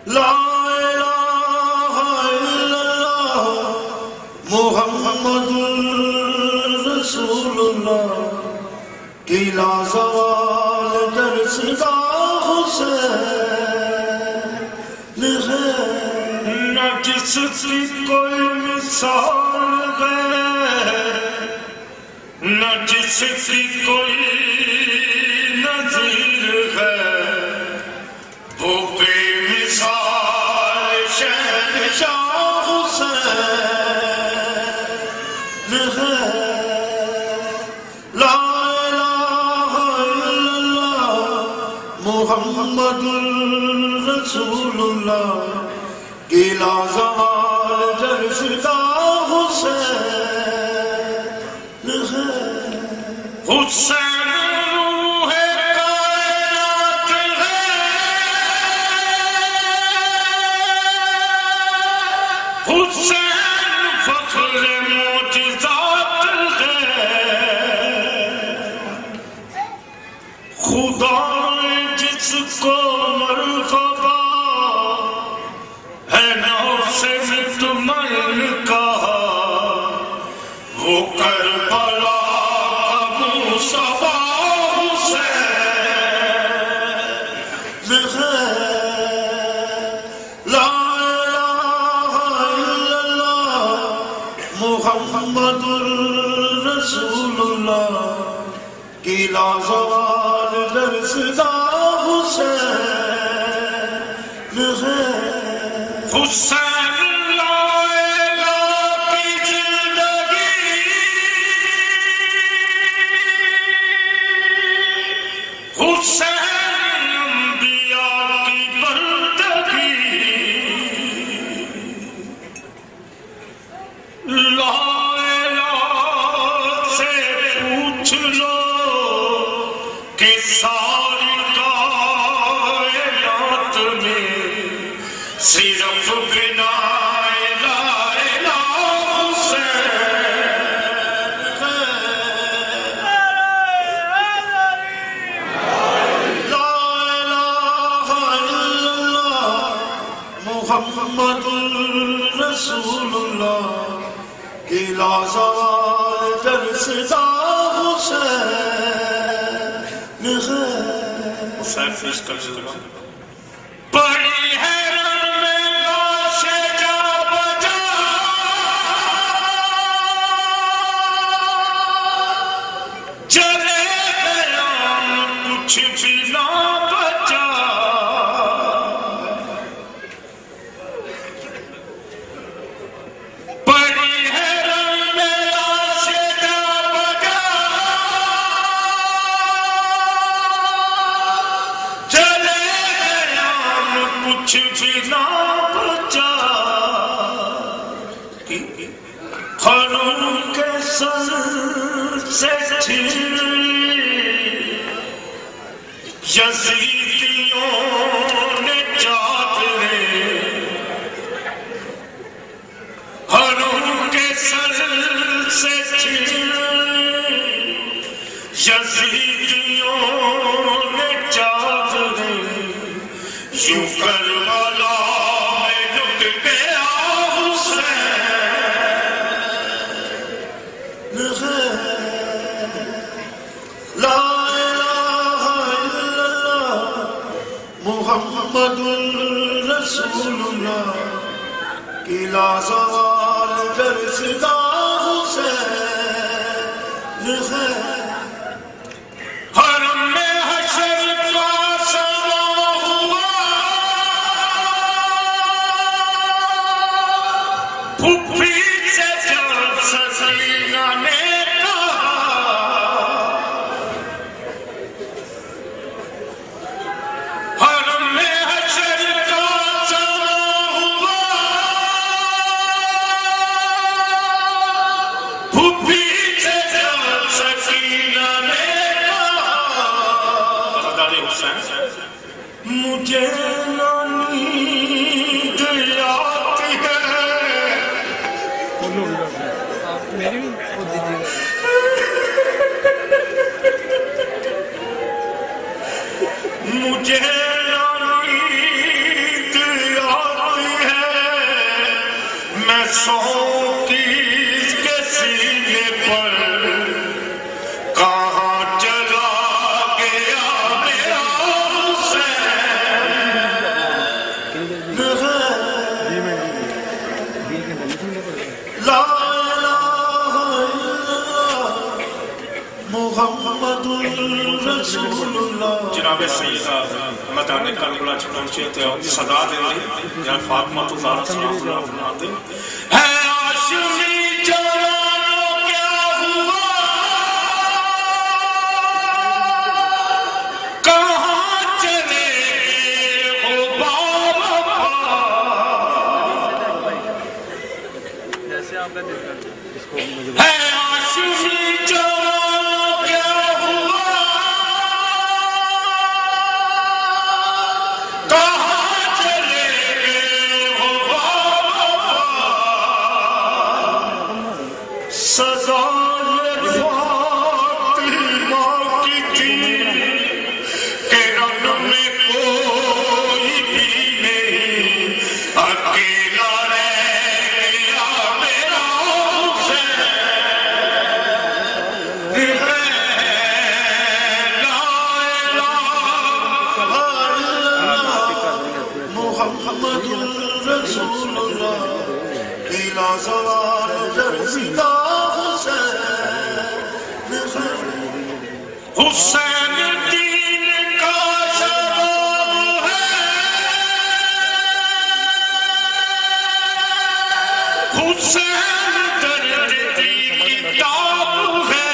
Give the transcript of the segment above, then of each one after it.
لا الہ الا اللہ محمد رسول اللہ کی لازوال درسگاہ حسین ہے، نہ جس کی کوئی مثال ہے، نہ جس کی کوئی نظیر ہے، وہ بے مثال شہنشاہ حسین ہے۔ لا الہ الا اللہ محمد رسول اللہ کی لازوال درسگاہ حسین ہے۔ حسین روح کائنات ہے، حسین فخر معجزات ہے، خدا نے جس کو مرحبا ہے نفس مطمئن کہا، وہ کربلا مصطفیٰ حسین ہے۔ لا الہ الا اللہ محمد رسول اللہ کی لازوال درسگاہ حسین ہے۔ حسین حسین انبیاء کی بندگی، لا الہ سے پوچھ لو کہ ساری کائنات میں صرف بنا لا الہ حسین ہے۔ محمد رسول اللہ کی لازوال درسگاہ حسین ہے۔ حسین پیش کر سکتا بڑی حیرت میں لاش جا بجا، چلے قیام کچھ بھی نہ بچا، کچھ بھی نہ بچا، خانوں کے سر سے چھین یزیدیوں نے چادریں، خانوں کے سر سے چھین یزیدیوں نے چادریں، یوں کربلا میں لٹ گیا حسین ہے۔ لا الہ الا اللہ محمد رسول اللہ کی لازوال درسگاہ حسین ہے۔ حرم میں حشر کا سما ہوا، پھپھی سے جب سکینہ نے کہا، حرم میں حشر کا سما ہوا، پھپھی سے جب سکینہ نے کہا، مجھے نہ نیند آتی ہے، میری بھی خود دیجیے گا۔ مجھے نہ نیند برسوں کی اس کے سینے پر کہاں چلا گیا میرا حسین لا الہ الا اللہ محمد رسول اللہ. جناب سیدہ مدانے کربلا چ پہنچے تھے صدا دے دی یا فاطمہ تو زہرا سلام اللہ فرماتے ہے ہاشمی جوانوں کیا ہوا کہاں چلے او بابا جیسے آپ نے دیکھا اس کو مجھے ہے ہاشمی جوانوں کیا ہوا کہاں چلے او بابا سزا فاطمہ کی تھی کہ رب میں کوئی بھی نہیں اکیلا رہ گیا میرا حسین ہے لا الہ الا اللہ محمد رسول اللہ الى زوال درزدہ حسین دین کا شباب ہے حسین درد کی کتاب ہے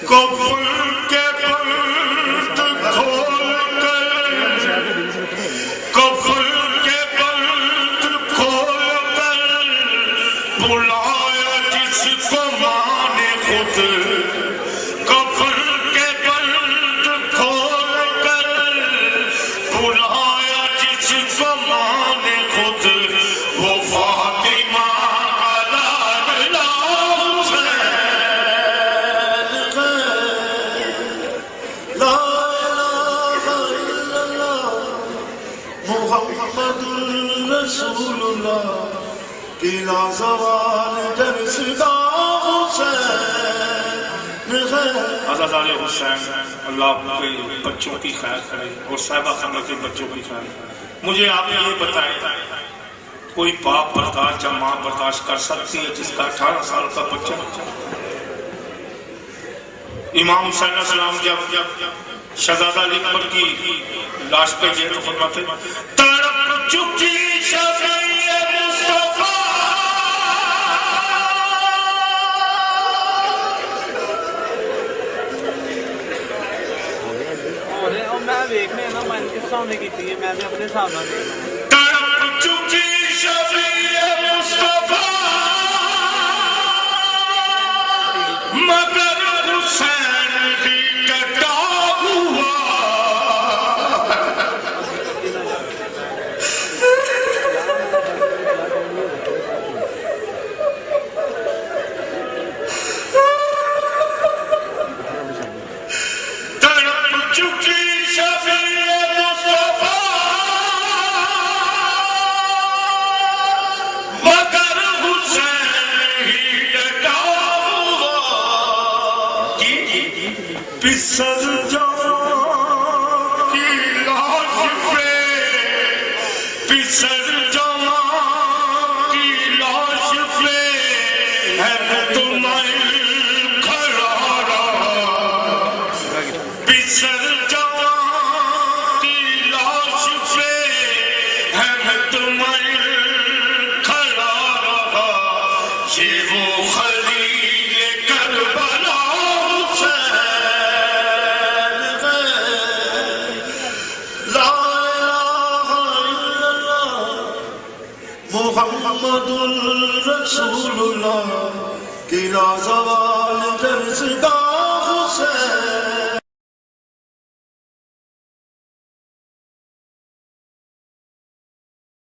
کفر کے بند کھول کر کفر کے بند کھول کر بلایا جس کو ماں نے خود کفر کے بند کھول کر بلایا جس کو ماں نے خود وہ فاطمہ کا لاڈلا حسین ہے لا الہ الا اللہ محمد رسول اللہ الى زوال درزدہ حسین ہے. عزیزان حسین اللہ کے بچوں کی خیر کرے اور صاحبہ خانہ کے بچوں کی خیر کرے. مجھے آپ یہ بتائیں کوئی باپ برداشت یا ماں برداشت کر سکتی ہے جس کا 18 سال کا بچہ امام حسین علیہ السلام جب شہزادہ علی اکبر کی لاش پہ گئے تو فرماتے تڑپ چکی شفیع مصطفیٰ اور میں دیکھنے نا میں کس سامنے کی تھی میں بھی اپنے سامنے دیکھنا تڑپ چکی شفیع مصطفیٰ مگر حسین بھی ڈٹا ہوا تڑپ چکی شفیع مصطفیٰ مگر حسین ہی ڈٹا ہوا پسر جوان کی لاش پہ پسر جوان کی لاش پہ ہے مطمئن کھڑا رہا پسر جوان کی لاش پہ ہے مطمئن کھڑا رہا یہ وہ خلیل کربلا حسین ہے لا الہ الا اللہ محمد رسول اللہ الى زوال درزدہ